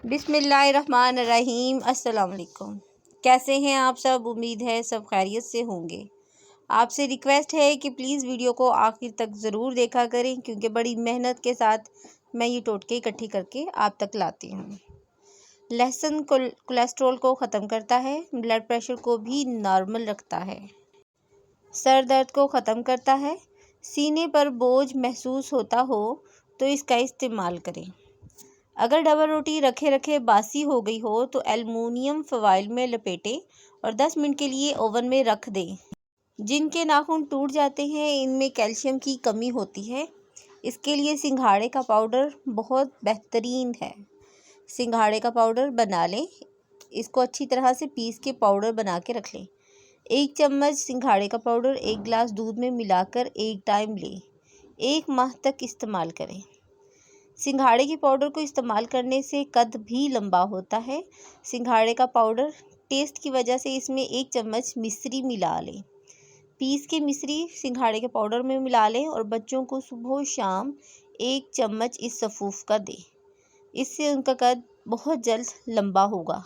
बिस्मिल्लाहिर्रहमानिर्रहीम। अस्सलाम वालेकुम। कैसे हैं आप सब? उम्मीद है सब खैरियत से होंगे। आपसे रिक्वेस्ट है कि प्लीज़ वीडियो को आखिर तक ज़रूर देखा करें, क्योंकि बड़ी मेहनत के साथ मैं ये टोटके इकट्ठी करके आप तक लाती हूँ। लहसुन कोलेस्ट्रॉल को ख़त्म करता है, ब्लड प्रेशर को भी नॉर्मल रखता है, सर दर्द को ख़त्म करता है। सीने पर बोझ महसूस होता हो तो इसका इस्तेमाल करें। अगर डबल रोटी रखे रखे बासी हो गई हो तो एल्युमिनियम फॉइल में लपेटें और 10 मिनट के लिए ओवन में रख दें। जिनके नाखून टूट जाते हैं, इनमें कैल्शियम की कमी होती है, इसके लिए सिंघाड़े का पाउडर बहुत बेहतरीन है। सिंघाड़े का पाउडर बना लें, इसको अच्छी तरह से पीस के पाउडर बना के रख लें। 1 चम्मच सिंघाड़े का पाउडर 1 गिलास दूध में मिलाकर एक टाइम लें। 1 माह तक इस्तेमाल करें। सिंघाड़े के पाउडर को इस्तेमाल करने से कद भी लंबा होता है। सिंघाड़े का पाउडर टेस्ट की वजह से इसमें 1 चम्मच मिश्री मिला लें। पीस के मिश्री सिंघाड़े के पाउडर में मिला लें और बच्चों को सुबह शाम 1 चम्मच इस सफूफ का दें। इससे उनका कद बहुत जल्द लंबा होगा।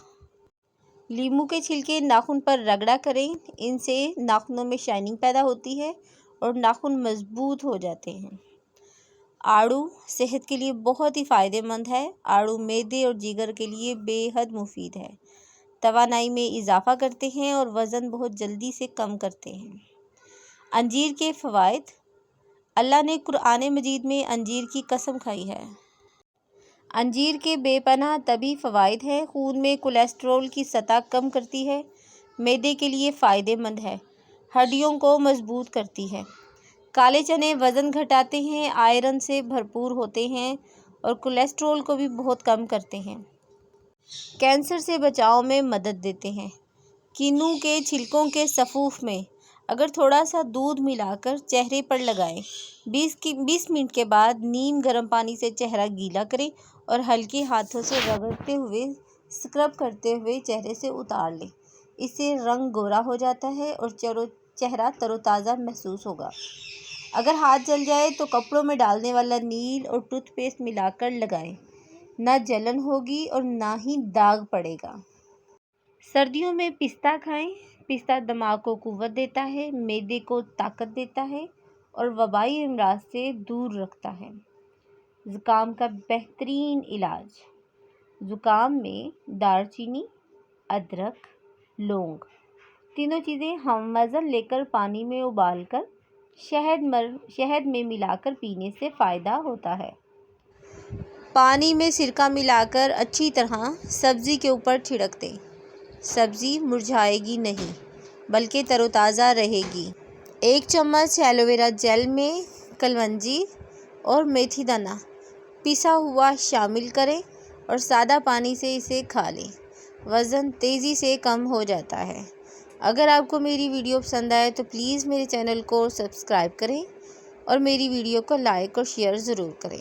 लींबू के छिलके नाखून पर रगड़ा करें, इनसे नाखूनों में शाइनिंग पैदा होती है और नाखून मजबूत हो जाते हैं। आड़ू सेहत के लिए बहुत ही फ़ायदेमंद है। आड़ू मैदे और जिगर के लिए बेहद मुफीद है, तवानाई में इजाफ़ा करते हैं और वज़न बहुत जल्दी से कम करते हैं। अंजीर के फ़वाइद। अल्लाह ने कुरान मजीद में अंजीर की कसम खाई है। अंजीर के बेपनाह तबी फ़वाइद हैं। खून में कोलेस्ट्रॉल की सतह कम करती है, मैदे के लिए फ़ायदेमंद है, हड्डियों को मजबूत करती है। काले चने वज़न घटाते हैं, आयरन से भरपूर होते हैं और कोलेस्ट्रॉल को भी बहुत कम करते हैं। कैंसर से बचाव में मदद देते हैं। किन्नू के छिलकों के सफूफ में अगर थोड़ा सा दूध मिलाकर चेहरे पर लगाएं, 20 मिनट के बाद नीम गर्म पानी से चेहरा गीला करें और हल्के हाथों से रगड़ते हुए स्क्रब करते हुए चेहरे से उतार लें। इससे रंग गोरा हो जाता है और चेहरा तरोताज़ा महसूस होगा। अगर हाथ जल जाए तो कपड़ों में डालने वाला नील और टूथपेस्ट मिलाकर लगाएं, ना जलन होगी और ना ही दाग पड़ेगा। सर्दियों में पिस्ता खाएं। पिस्ता दिमाग को कुव्वत देता है, मैदे को ताकत देता है और वबाई अमराज से दूर रखता है। ज़ुकाम का बेहतरीन इलाज। ज़ुकाम में दालचीनी, अदरक, लौंग तीनों चीज़ें हम वज़न लेकर पानी में उबालकर शहद में मिलाकर पीने से फ़ायदा होता है। पानी में सिरका मिलाकर अच्छी तरह सब्ज़ी के ऊपर छिड़क दें। सब्ज़ी मुरझाएगी नहीं, बल्कि तरोताज़ा रहेगी। 1 चम्मच एलोवेरा जेल में कलवंजी और मेथी दाना पिसा हुआ शामिल करें और सादा पानी से इसे खा लें। वज़न तेज़ी से कम हो जाता है। अगर आपको मेरी वीडियो पसंद आए तो प्लीज़ मेरे चैनल को सब्सक्राइब करें और मेरी वीडियो को लाइक और शेयर ज़रूर करें।